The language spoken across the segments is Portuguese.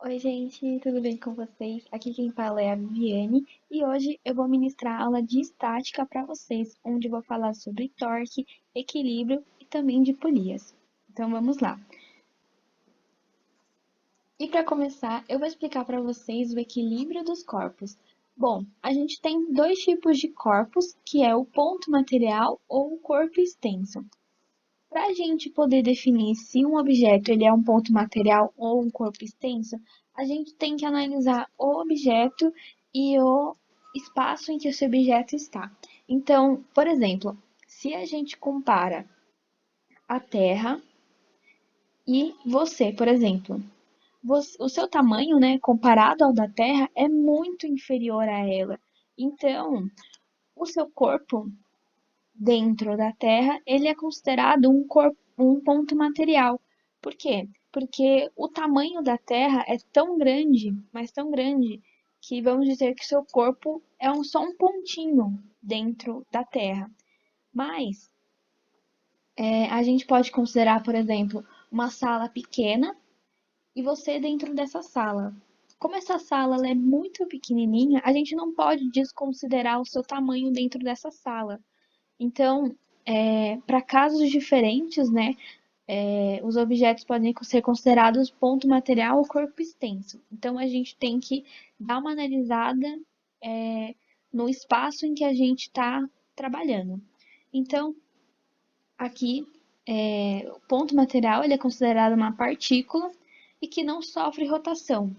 Oi, gente, tudo bem com vocês? Aqui quem fala é a Viviane e hoje eu vou ministrar aula de estática para vocês, onde eu vou falar sobre torque, equilíbrio e também de polias. Então vamos lá. E para começar, eu vou explicar para vocês o equilíbrio dos corpos. Bom, a gente tem dois tipos de corpos, que é o ponto material ou o corpo extenso. Para a gente poder definir se um objeto ele é um ponto material ou um corpo extenso, a gente tem que analisar o objeto e o espaço em que esse objeto está. Então, por exemplo, se a gente compara a Terra e você, por exemplo, o seu tamanho, né, comparado ao da Terra, é muito inferior a ela. Então, o seu corpo dentro da Terra, ele é considerado um ponto material. Por quê? Porque o tamanho da Terra é tão grande, mas tão grande, que vamos dizer que seu corpo é só um pontinho dentro da Terra. Mas a gente pode considerar, por exemplo, uma sala pequena e você dentro dessa sala. Como essa sala ela é muito pequenininha, a gente não pode desconsiderar o seu tamanho dentro dessa sala. Então, para casos diferentes, né, os objetos podem ser considerados ponto material ou corpo extenso. Então, a gente tem que dar uma analisada no espaço em que a gente está trabalhando. Então, aqui, o ponto material ele é considerado uma partícula e que não sofre rotação.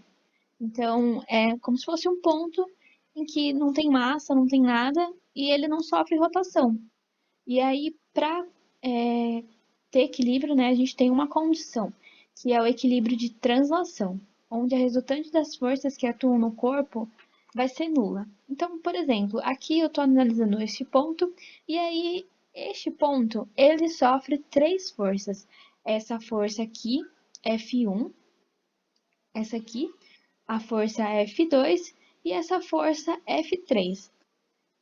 Então, é como se fosse um ponto em que não tem massa, não tem nada, e ele não sofre rotação. E aí, para ter equilíbrio, né, a gente tem uma condição, que é o equilíbrio de translação, onde a resultante das forças que atuam no corpo vai ser nula. Então, por exemplo, aqui eu estou analisando este ponto, e aí este ponto, ele sofre três forças. Essa força aqui, F1, essa aqui, a força F2 e essa força F3.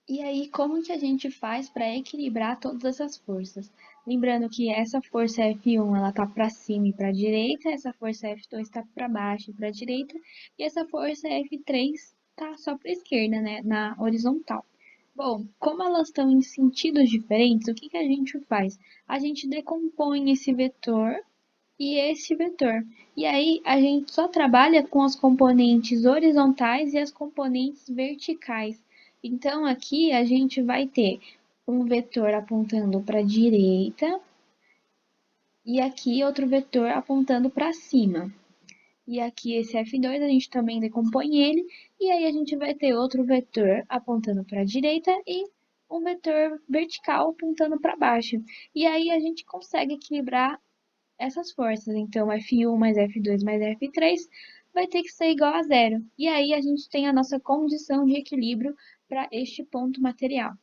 E aí, como que a gente faz para equilibrar todas essas forças? Lembrando que essa força F1 ela tá para cima e para a direita, essa força F2 está para baixo e para a direita, e essa força F3 tá só para a esquerda, né, na horizontal. Bom, como elas estão em sentidos diferentes, o que que a gente faz? A gente decompõe esse vetor e esse vetor. E aí a gente só trabalha com as componentes horizontais e as componentes verticais. Então aqui a gente vai ter um vetor apontando para a direita e aqui outro vetor apontando para cima. E aqui esse F2 a gente também decompõe ele e aí a gente vai ter outro vetor apontando para a direita e um vetor vertical apontando para baixo. E aí a gente consegue equilibrar essas forças. Então, F1 mais F2 mais F3 vai ter que ser igual a zero. E aí a gente tem a nossa condição de equilíbrio para este ponto material.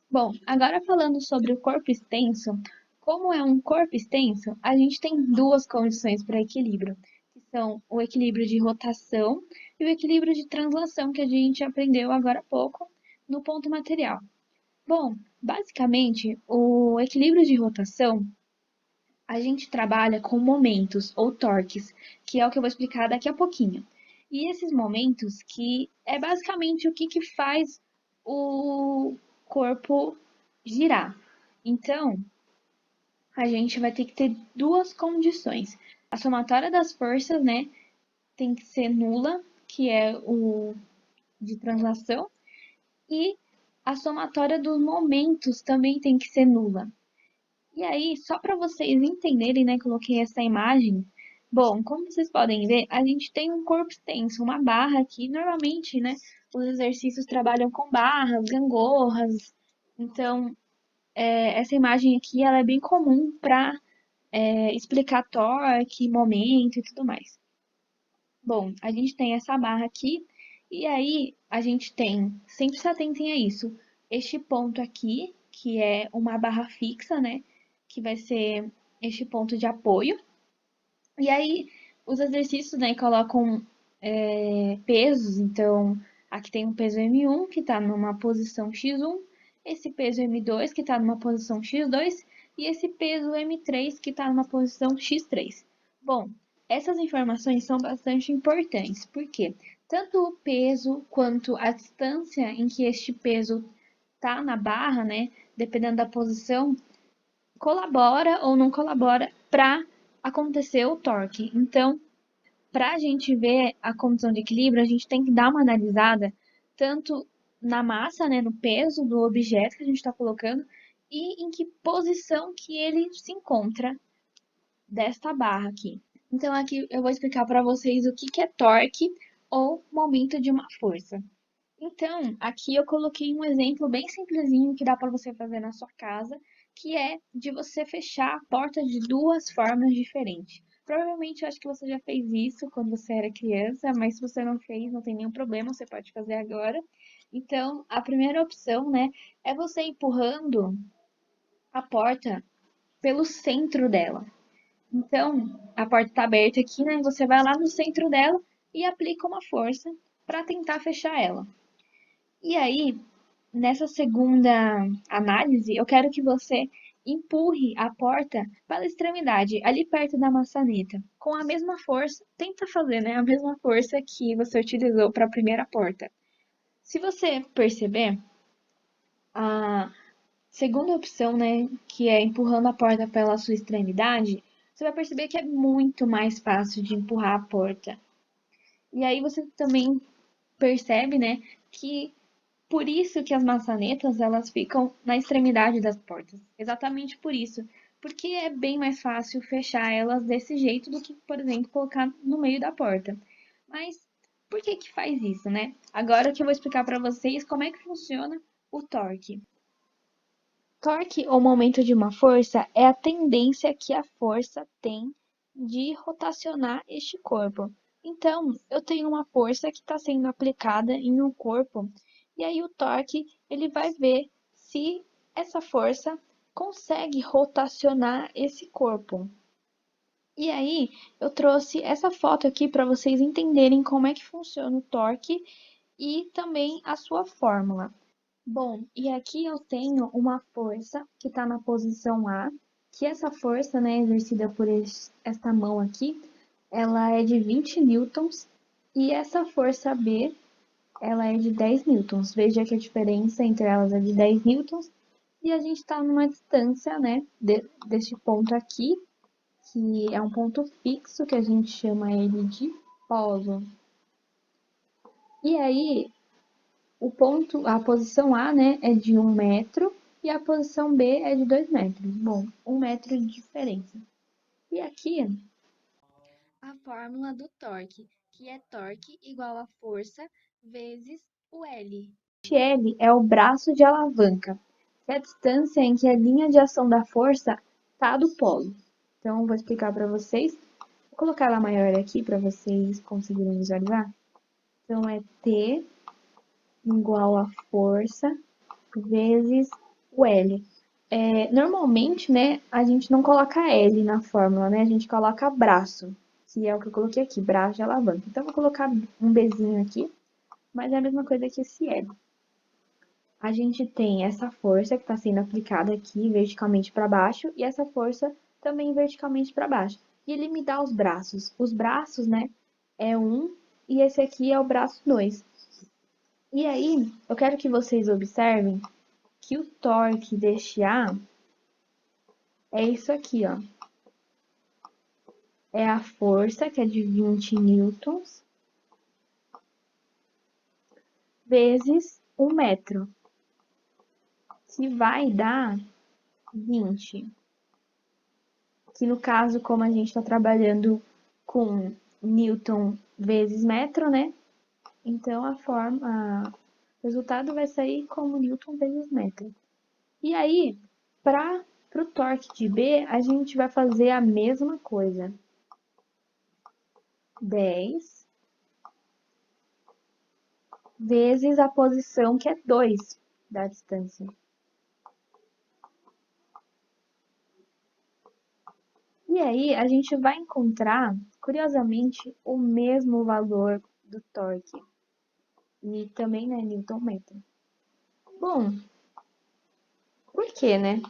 Bom, agora falando sobre o corpo extenso, como é um corpo extenso, a gente tem duas condições para equilíbrio, que são o equilíbrio de rotação e o equilíbrio de translação que a gente aprendeu agora há pouco no ponto material. Bom, basicamente, o equilíbrio de rotação a gente trabalha com momentos ou torques, que é o que eu vou explicar daqui a pouquinho. E esses momentos que é basicamente o que, que faz o corpo girar. Então, a gente vai ter que ter duas condições. A somatória das forças, né, tem que ser nula, que é o de translação, e a somatória dos momentos também tem que ser nula. E aí, só para vocês entenderem, né, coloquei essa imagem. Bom, como vocês podem ver, a gente tem um corpo extenso, uma barra aqui. Normalmente, né, os exercícios trabalham com barras, gangorras. Então, essa imagem aqui, ela é bem comum para explicar torque, momento e tudo mais. Bom, a gente tem essa barra aqui, e aí a gente tem, sempre se atentem a isso, este ponto aqui, que é uma barra fixa, né? Que vai ser este ponto de apoio. E aí os exercícios, né, colocam pesos, então aqui tem um peso M1 que está numa posição X1, esse peso M2 que está numa posição X2 e esse peso M3 que está numa posição X3. Bom, Essas informações são bastante importantes, porque tanto o peso quanto a distância em que este peso está na barra, né, dependendo da posição, colabora ou não colabora para acontecer o torque. Então, para a gente ver a condição de equilíbrio, a gente tem que dar uma analisada tanto na massa, né, no peso do objeto que a gente está colocando e em que posição que ele se encontra desta barra aqui. Então, aqui eu vou explicar para vocês o que é torque ou momento de uma força. Então, aqui eu coloquei um exemplo bem simplesinho que dá para você fazer na sua casa, que é de você fechar a porta de duas formas diferentes. Provavelmente eu acho que você já fez isso quando você era criança, mas se você não fez, não tem nenhum problema, você pode fazer agora. Então, a primeira opção, né, é você empurrando a porta pelo centro dela. Então, a porta está aberta aqui, né? Você vai lá no centro dela e aplica uma força para tentar fechar ela. E aí, nessa segunda análise, eu quero que você empurre a porta para a extremidade, ali perto da maçaneta, com a mesma força, tenta fazer, né? A mesma força que você utilizou para a primeira porta. Se você perceber, a segunda opção, né, que é empurrando a porta pela sua extremidade, você vai perceber que é muito mais fácil de empurrar a porta. E aí você também percebe, né, que por isso que as maçanetas, elas ficam na extremidade das portas. Exatamente por isso. Porque é bem mais fácil fechar elas desse jeito do que, por exemplo, colocar no meio da porta. Mas por que que faz isso, né? Agora que eu vou explicar para vocês como é que funciona o torque. Torque ou momento de uma força é a tendência que a força tem de rotacionar este corpo. Então, eu tenho uma força que está sendo aplicada em um corpo, e aí o torque ele vai ver se essa força consegue rotacionar esse corpo. E aí, eu trouxe essa foto aqui para vocês entenderem como é que funciona o torque e também a sua fórmula. Bom, e aqui eu tenho uma força que está na posição A, que essa força, né, exercida por esta mão aqui, ela é de 20 newtons, e essa força B, ela é de 10 newtons. Veja que a diferença entre elas é de 10 newtons, e a gente está numa distância, né, deste ponto aqui, que é um ponto fixo, que a gente chama ele de polo. E aí, a posição A, né, é de 1 metro e a posição B é de 2 metros. Bom, 1 metro de diferença. E aqui, a fórmula do torque, que é torque igual a força vezes o L. Este L é o braço de alavanca, que é a distância em que a linha de ação da força está do polo. Então, vou explicar para vocês. Vou colocar ela maior aqui para vocês conseguirem visualizar. Então, é T igual a força vezes o L. Normalmente, né, a gente não coloca L na fórmula, né? A gente coloca braço, que é o que eu coloquei aqui, braço de alavanca. Então, eu vou colocar um Bzinho aqui, mas é a mesma coisa que esse L. A gente tem essa força que está sendo aplicada aqui verticalmente para baixo e essa força também verticalmente para baixo. E ele me dá os braços. Os braços, né, é 1 e esse aqui é o braço 2. E aí, eu quero que vocês observem que o torque deste A é isso aqui, ó. É a força, que é de 20 newtons, vezes 1 metro, que vai dar 20. Que no caso, como a gente está trabalhando com newton vezes metro, né? Então, o resultado vai sair como newton vezes metro. E aí, para o torque de B, a gente vai fazer a mesma coisa. 10 vezes a posição, que é 2 da distância. E aí, a gente vai encontrar, curiosamente, o mesmo valor do torque. E também, né, Newton metro. Bom, por quê, né?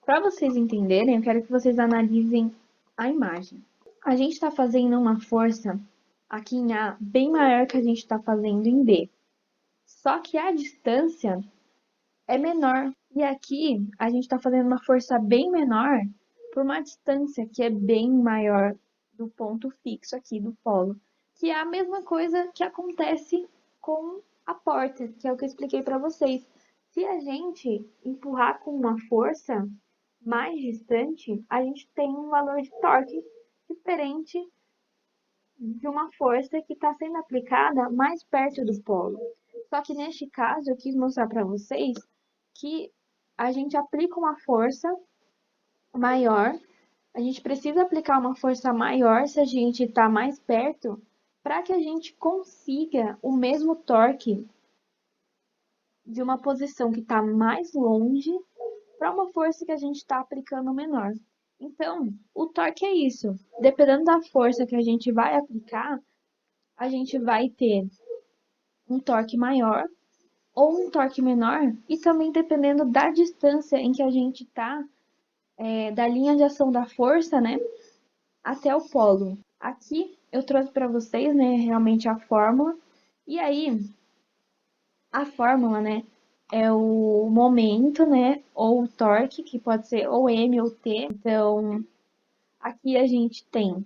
Para vocês entenderem, eu quero que vocês analisem a imagem. A gente está fazendo uma força aqui em A bem maior que a gente está fazendo em B. Só que a distância é menor. E aqui a gente está fazendo uma força bem menor por uma distância que é bem maior do ponto fixo aqui do polo. Que é a mesma coisa que acontece com a porta, que é o que eu expliquei para vocês. Se a gente empurrar com uma força mais distante, a gente tem um valor de torque diferente de uma força que está sendo aplicada mais perto do polo. Só que neste caso, eu quis mostrar para vocês que a gente aplica uma força maior, a gente precisa aplicar uma força maior se a gente está mais perto, para que a gente consiga o mesmo torque de uma posição que está mais longe para uma força que a gente está aplicando menor. Então, o torque é isso. Dependendo da força que a gente vai aplicar, a gente vai ter um torque maior ou um torque menor, e também dependendo da distância em que a gente está, da linha de ação da força, né, até o polo. Aqui eu trouxe para vocês, né, realmente a fórmula, e aí a fórmula, né, é o momento, né, ou o torque, que pode ser ou M ou T. Então, aqui a gente tem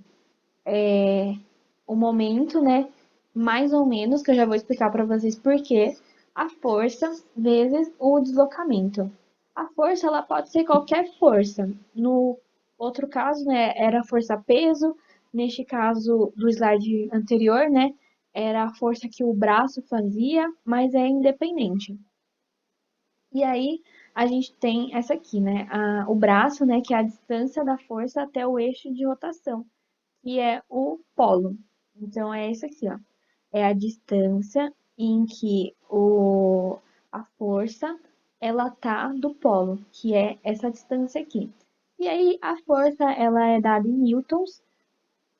o momento, né, mais ou menos, que eu já vou explicar para vocês por quê, a força vezes o deslocamento. A força, ela pode ser qualquer força. No outro caso, né, era força-peso. Neste caso do slide anterior, né, era a força que o braço fazia, mas é independente. E aí, a gente tem essa aqui, né, o braço, né, que é a distância da força até o eixo de rotação, que é o polo. Então, é isso aqui, ó. É a distância em que a força ela tá do polo, que é essa distância aqui. E aí, a força ela é dada em newtons,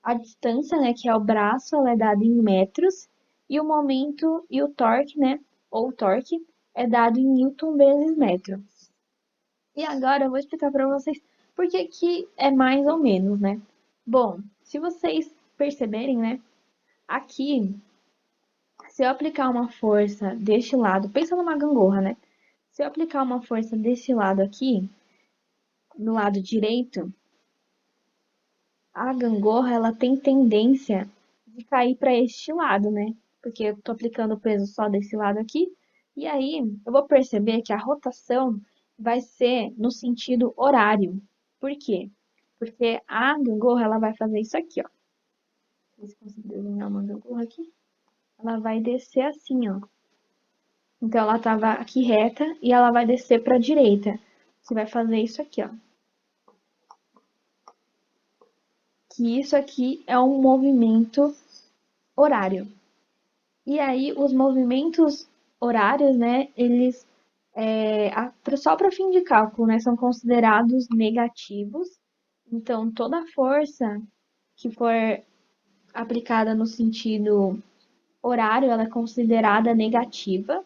a distância, né, que é o braço, ela é dada em metros, e o momento e o torque, né, ou torque, é dado em newton vezes metro. E agora eu vou explicar para vocês por que que é mais ou menos, né? Bom, se vocês perceberem, né, aqui, se eu aplicar uma força deste lado, pensa numa gangorra, né? Se eu aplicar uma força desse lado aqui, no lado direito, a gangorra, ela tem tendência de cair para este lado, né? Porque eu tô aplicando o peso só desse lado aqui, e aí eu vou perceber que a rotação vai ser no sentido horário. Por quê? Porque a gangorra, ela vai fazer isso aqui, ó. Se consigo desenhar uma gangorra aqui, ela vai descer assim, ó. Então, ela estava aqui reta e ela vai descer para a direita. Você vai fazer isso aqui, ó. Que isso aqui é um movimento horário. E aí, os movimentos horários, né, eles, só para fim de cálculo, né, são considerados negativos. Então, toda força que for aplicada no sentido horário, ela é considerada negativa.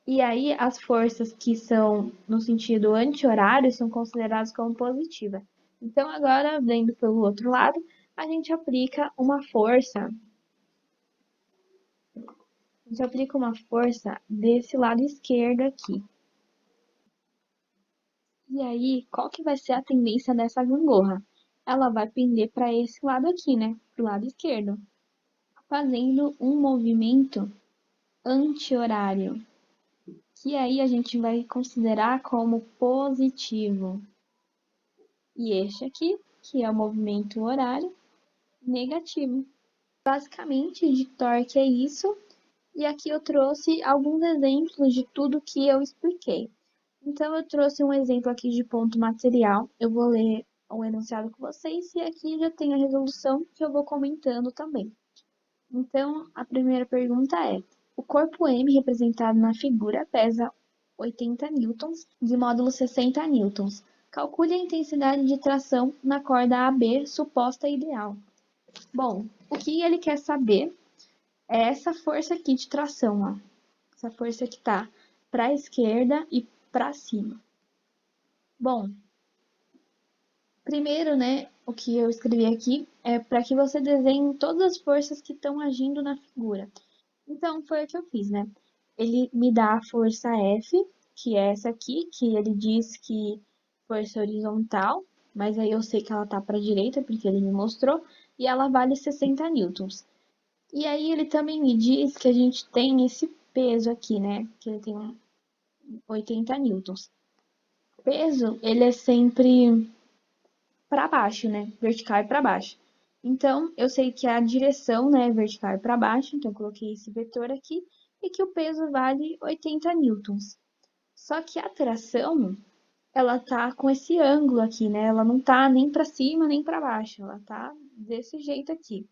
E aí, as forças que são no sentido anti-horário são consideradas como positiva. Então, agora, vendo pelo outro lado, a gente aplica uma força. A gente aplica uma força desse lado esquerdo aqui. E aí, qual que vai ser a tendência dessa gangorra? Ela vai pender para esse lado aqui, né? Pro lado esquerdo. Fazendo um movimento anti-horário. Que aí a gente vai considerar como positivo. E este aqui, que é o movimento horário, negativo. Basicamente, de torque é isso. E aqui eu trouxe alguns exemplos de tudo que eu expliquei. Então, eu trouxe um exemplo aqui de ponto material. Eu vou ler o enunciado com vocês e aqui já tem a resolução que eu vou comentando também. Então, a primeira pergunta é: o corpo M representado na figura pesa 80 newtons de módulo 60 newtons. Calcule a intensidade de tração na corda AB suposta ideal. Bom, o que ele quer saber é essa força aqui de tração, ó. Essa força que está para a esquerda e para cima. Bom, Primeiro, né, o que eu escrevi aqui é para que você desenhe todas as forças que estão agindo na figura. Então, foi o que eu fiz, né? Ele me dá a força F, que é essa aqui, que ele diz que força horizontal, mas aí eu sei que ela tá para a direita, porque ele me mostrou, e ela vale 60 newtons. E aí ele também me diz que a gente tem esse peso aqui, né? Que ele tem 80 newtons. Peso, ele é sempre para baixo, né? Vertical e para baixo. Então, eu sei que a direção, né, é vertical e para baixo, então eu coloquei esse vetor aqui, e que o peso vale 80 newtons. Só que a tração, ela tá com esse ângulo aqui, né? Ela não tá nem para cima nem para baixo, ela tá desse jeito aqui.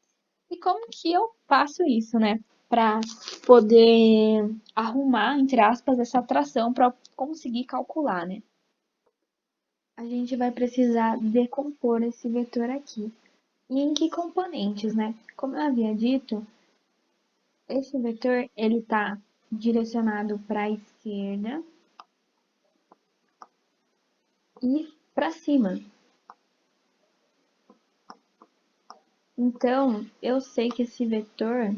E como que eu faço isso, né? Para poder arrumar, entre aspas, essa tração para conseguir calcular, né? A gente vai precisar decompor esse vetor aqui. E em que componentes, né? Como eu havia dito, esse vetor ele está direcionado para a esquerda e para cima. Então, eu sei que esse vetor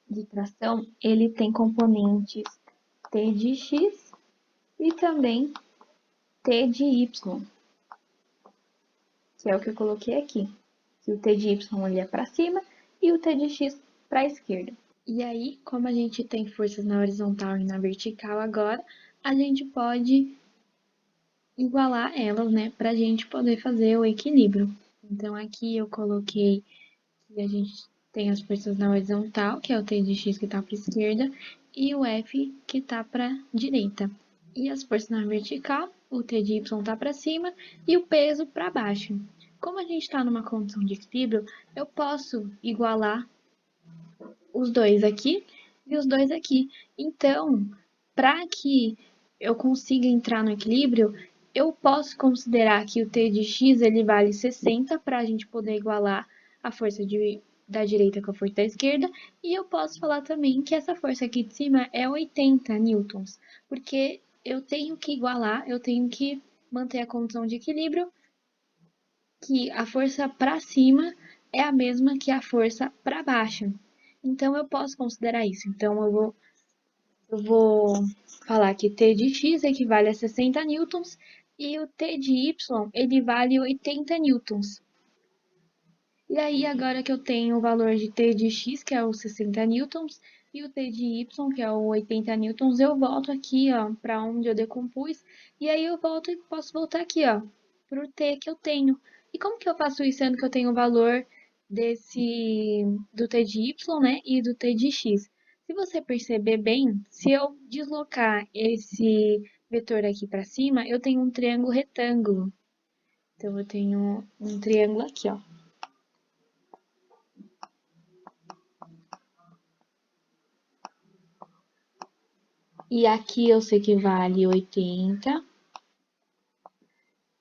de tração, ele tem componentes t de x e também t de y, que é o que eu coloquei aqui. Que o t de y ele é para cima e o t de x para a esquerda. E aí, como a gente tem forças na horizontal e na vertical agora, a gente pode igualar elas, né, para a gente poder fazer o equilíbrio. Então, aqui eu coloquei que a gente tem as forças na horizontal, que é o t de x que está para a esquerda, e o F que está para a direita. E as forças na vertical, o t de y está para cima e o peso para baixo. Como a gente está numa condição de equilíbrio, eu posso igualar os dois aqui e os dois aqui. Então, para que eu consiga entrar no equilíbrio, eu posso considerar que o t de x ele vale 60 para a gente poder igualar a força da direita com a força da esquerda, e eu posso falar também que essa força aqui de cima é 80 newtons, porque eu tenho que igualar, eu tenho que manter a condição de equilíbrio, que a força para cima é a mesma que a força para baixo. Então, eu posso considerar isso. Então, eu vou falar que T de x equivale a 60 newtons e o T de y ele vale 80 newtons. E aí, agora que eu tenho o valor de T de x, que é o 60 newtons, e o T de y, que é o 80 newtons, eu volto aqui, ó, para onde eu decompus, e aí eu volto e posso voltar aqui, ó, para o T que eu tenho. E como que eu faço isso, sendo que eu tenho o valor do T de y, né, e do T de x? Se você perceber bem, se eu deslocar esse vetor aqui para cima, eu tenho um triângulo retângulo. Então, eu tenho um triângulo aqui, ó. E aqui eu sei que vale 80.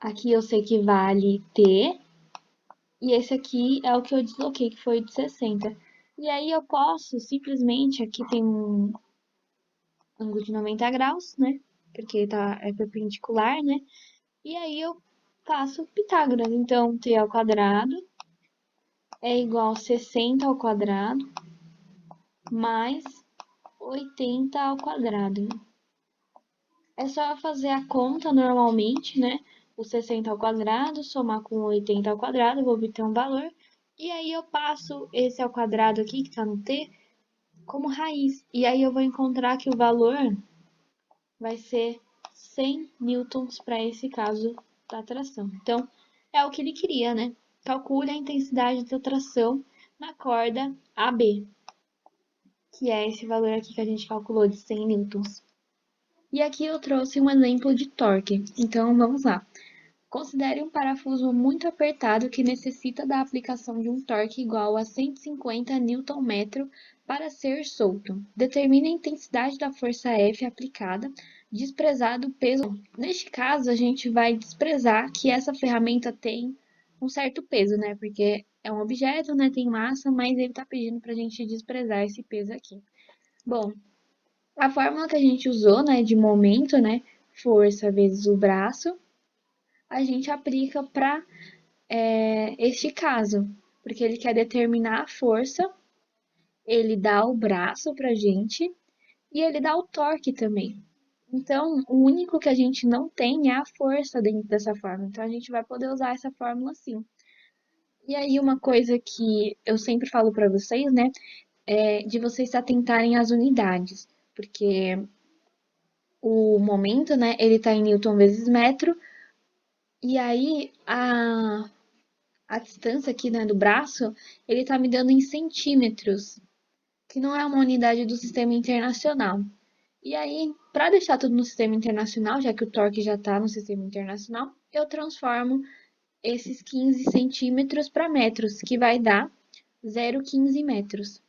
Aqui eu sei que vale T. E esse aqui é o que eu desloquei, que foi de 60. E aí eu posso simplesmente, aqui tem um ângulo de 90 graus, né? Porque é perpendicular, né? E aí eu faço Pitágoras. Então, T ao quadrado é igual a 60 ao quadrado mais 80 ao quadrado. É só fazer a conta normalmente, né? O 60 ao quadrado, somar com 80 ao quadrado, vou obter um valor. E aí eu passo esse ao quadrado aqui, que está no t, como raiz. E aí eu vou encontrar que o valor vai ser 100 newtons para esse caso da tração. Então, é o que ele queria, né? Calcule a intensidade da tração na corda AB, que é esse valor aqui que a gente calculou de 100 newtons. E aqui eu trouxe um exemplo de torque. Então, vamos lá. Considere um parafuso muito apertado que necessita da aplicação de um torque igual a 150 Nm para ser solto. Determine a intensidade da força F aplicada, desprezado o peso. Neste caso, a gente vai desprezar que essa ferramenta tem um certo peso, né? Porque é um objeto, né? Tem massa, mas ele está pedindo para a gente desprezar esse peso aqui. Bom, a fórmula que a gente usou, né, de momento, né, força vezes o braço, a gente aplica para este caso, porque ele quer determinar a força, ele dá o braço para a gente e ele dá o torque também. Então, o único que a gente não tem é a força dentro dessa fórmula. Então, a gente vai poder usar essa fórmula sim. E aí, uma coisa que eu sempre falo para vocês, né, é de vocês atentarem às unidades, porque o momento, né, ele tá em newton vezes metro, e aí a distância aqui, né, do braço, ele tá me dando em centímetros, que não é uma unidade do sistema internacional. E aí, para deixar tudo no sistema internacional, já que o torque já está no sistema internacional, eu transformo esses 15 centímetros para metros, que vai dar 0,15 metros.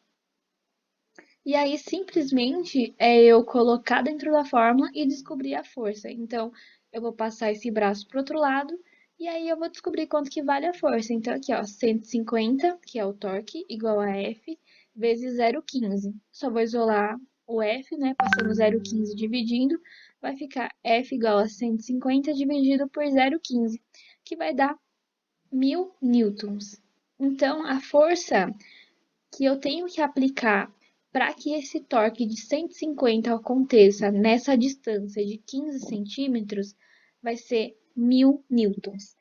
E aí, simplesmente, é eu colocar dentro da fórmula e descobrir a força. Então, eu vou passar esse braço para o outro lado, e aí eu vou descobrir quanto que vale a força. Então, aqui, ó, 150, que é o torque, igual a F, vezes 0,15. Só vou isolar o F, né, passando 0,15 dividindo, vai ficar F igual a 150 dividido por 0,15, que vai dar 1000 newtons. Então, a força que eu tenho que aplicar para que esse torque de 150 aconteça nessa distância de 15 centímetros vai ser 1000 newtons.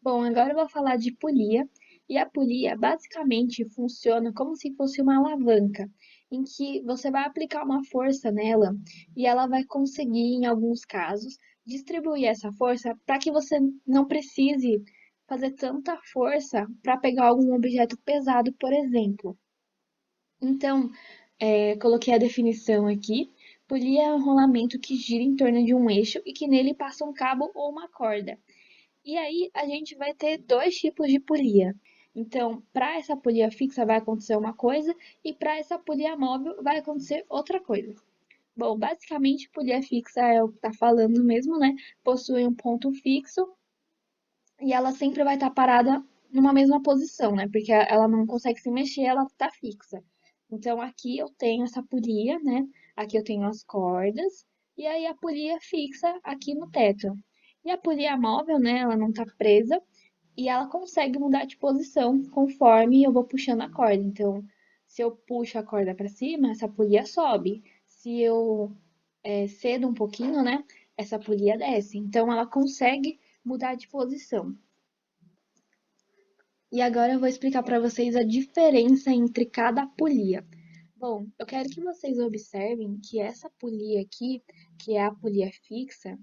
Bom, agora eu vou falar de polia. E a polia basicamente funciona como se fosse uma alavanca, em que você vai aplicar uma força nela e ela vai conseguir, em alguns casos, distribuir essa força para que você não precise fazer tanta força para pegar algum objeto pesado, por exemplo. Então, coloquei a definição aqui. Polia é um rolamento que gira em torno de um eixo e que nele passa um cabo ou uma corda. E aí a gente vai ter dois tipos de polia. Então, para essa polia fixa vai acontecer uma coisa e para essa polia móvel vai acontecer outra coisa. Bom, basicamente, polia fixa é o que está falando mesmo, né? Possui um ponto fixo e ela sempre vai estar parada numa mesma posição, né? Porque ela não consegue se mexer, ela está fixa. Então, aqui eu tenho essa polia, né? Aqui eu tenho as cordas e aí a polia fixa aqui no teto. E a polia móvel, né? Ela não está presa e ela consegue mudar de posição conforme eu vou puxando a corda. Então, se eu puxo a corda para cima, essa polia sobe. Se eu cedo um pouquinho, né? Essa polia desce. Então, ela consegue mudar de posição. E agora eu vou explicar para vocês a diferença entre cada polia. Bom, eu quero que vocês observem que essa polia aqui, que é a polia fixa,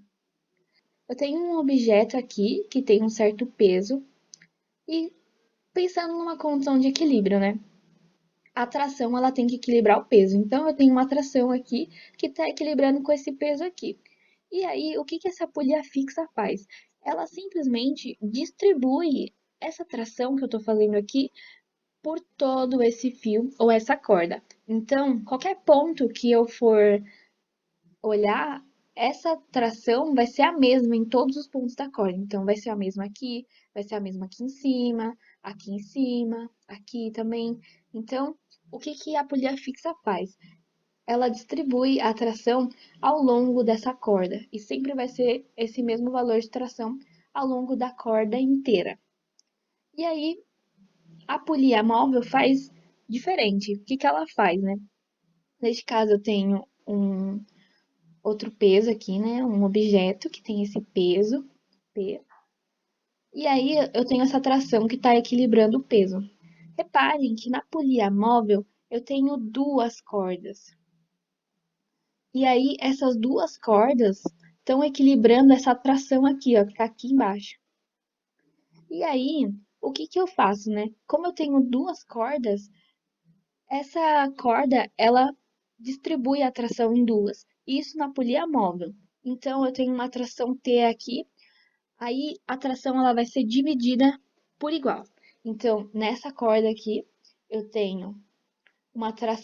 eu tenho um objeto aqui que tem um certo peso e pensando numa condição de equilíbrio, né? A tração ela tem que equilibrar o peso. Então eu tenho uma tração aqui que está equilibrando com esse peso aqui. E aí, o que que essa polia fixa faz? Ela simplesmente distribui essa tração que eu estou fazendo aqui por todo esse fio ou essa corda. Então, qualquer ponto que eu for olhar, essa tração vai ser a mesma em todos os pontos da corda. Então, vai ser a mesma aqui, vai ser a mesma aqui em cima, aqui também. Então, o que que a polia fixa faz? Ela distribui a tração ao longo dessa corda e sempre vai ser esse mesmo valor de tração ao longo da corda inteira. E aí, a polia móvel faz diferente. O que que ela faz, né? Neste caso, eu tenho um outro peso aqui, né? Um objeto que tem esse peso, P. E aí, eu tenho essa tração que está equilibrando o peso. Reparem que na polia móvel, eu tenho duas cordas. E aí, essas duas cordas estão equilibrando essa tração aqui, ó, que tá aqui embaixo. E aí, o que que eu faço, né? Como eu tenho duas cordas, essa corda, ela distribui a tração em duas. Isso na polia móvel. Então, eu tenho uma tração T aqui, aí a tração ela vai ser dividida por igual. Então, nessa corda aqui, eu tenho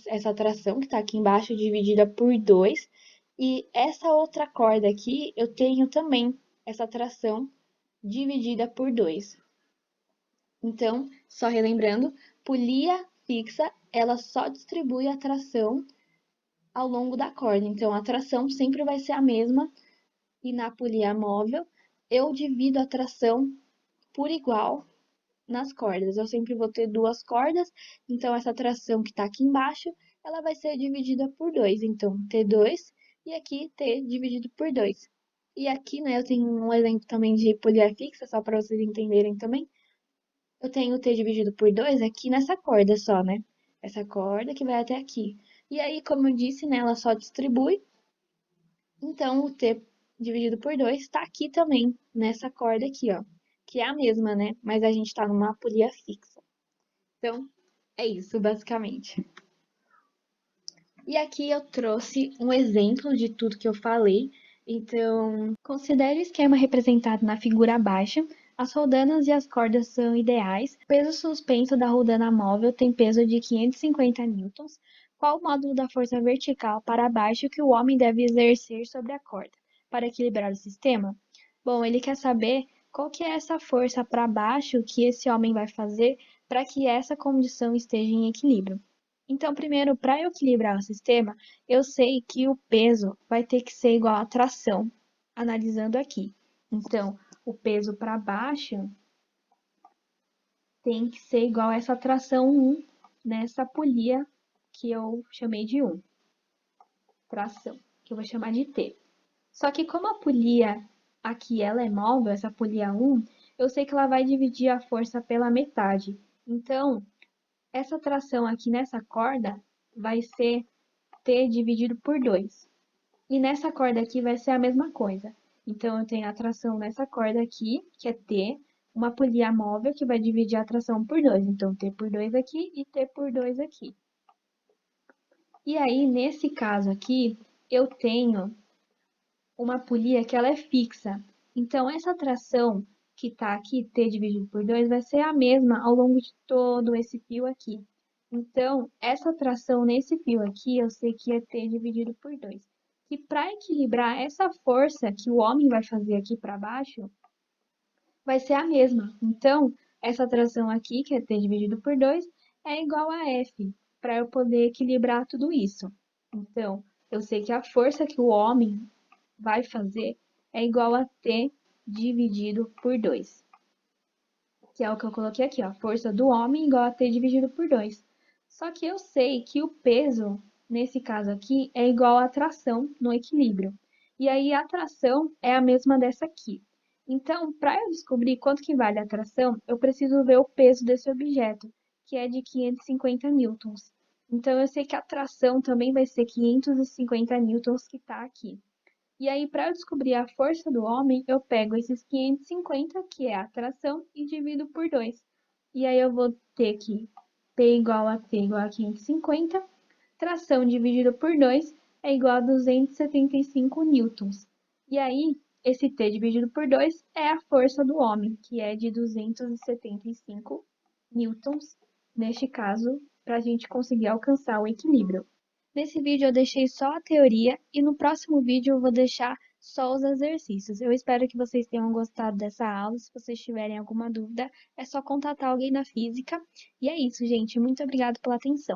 essa tração que está aqui embaixo dividida por 2. E essa outra corda aqui, eu tenho também essa tração dividida por 2. Então, só relembrando, polia fixa, ela só distribui a tração ao longo da corda. Então, a tração sempre vai ser a mesma. E na polia móvel, eu divido a tração por igual nas cordas. Eu sempre vou ter duas cordas, então essa tração que está aqui embaixo, ela vai ser dividida por 2. Então, T2 e aqui T dividido por 2. E aqui, né, eu tenho um exemplo também de polia fixa, só para vocês entenderem também. Eu tenho T dividido por 2 aqui nessa corda só, né? Essa corda que vai até aqui. E aí, como eu disse, né, ela só distribui. Então, o T dividido por 2 está aqui também, nessa corda aqui, ó. Que é a mesma, né? Mas a gente tá numa polia fixa. Então, é isso, basicamente. E aqui eu trouxe um exemplo de tudo que eu falei. Então, considere o esquema representado na figura abaixo. As roldanas e as cordas são ideais. O peso suspenso da roldana móvel tem peso de 550 newtons. Qual o módulo da força vertical para baixo que o homem deve exercer sobre a corda para equilibrar o sistema? Bom, ele quer saber qual que é essa força para baixo que esse homem vai fazer para que essa condição esteja em equilíbrio. Então, primeiro, para eu equilibrar o sistema, eu sei que o peso vai ter que ser igual à tração, analisando aqui. Então, o peso para baixo tem que ser igual a essa tração 1 nessa polia que eu chamei de 1. Tração, que eu vou chamar de T. Só que como a polia aqui ela é móvel, essa polia 1, eu sei que ela vai dividir a força pela metade. Então, essa tração aqui nessa corda vai ser T dividido por 2. E nessa corda aqui vai ser a mesma coisa. Então, eu tenho a tração nessa corda aqui, que é T, uma polia móvel que vai dividir a tração por 2. Então, T por 2 aqui e T por 2 aqui. E aí, nesse caso aqui, eu tenho uma polia que ela é fixa. Então, essa tração que está aqui, T dividido por 2, vai ser a mesma ao longo de todo esse fio aqui. Então, essa tração nesse fio aqui, eu sei que é T dividido por 2. E para equilibrar essa força que o homem vai fazer aqui para baixo, vai ser a mesma. Então, essa tração aqui, que é T dividido por 2, é igual a F, para eu poder equilibrar tudo isso. Então, eu sei que a força que o homem vai fazer é igual a T dividido por 2. Que é o que eu coloquei aqui, ó. Força do homem igual a T dividido por 2. Só que eu sei que o peso, nesse caso aqui, é igual à tração no equilíbrio. E aí a tração é a mesma dessa aqui. Então, para eu descobrir quanto que vale a tração, eu preciso ver o peso desse objeto, que é de 550 newtons. Então, eu sei que a tração também vai ser 550 newtons que está aqui. E aí, para eu descobrir a força do homem, eu pego esses 550, que é a tração, e divido por 2. E aí eu vou ter que P igual a T igual a 550, tração dividido por 2 é igual a 275 newtons. E aí, esse T dividido por 2 é a força do homem, que é de 275 newtons, neste caso, para a gente conseguir alcançar o equilíbrio. Nesse vídeo eu deixei só a teoria e no próximo vídeo eu vou deixar só os exercícios. Eu espero que vocês tenham gostado dessa aula. Se vocês tiverem alguma dúvida, é só contatar alguém na física. E é isso, gente. Muito obrigada pela atenção.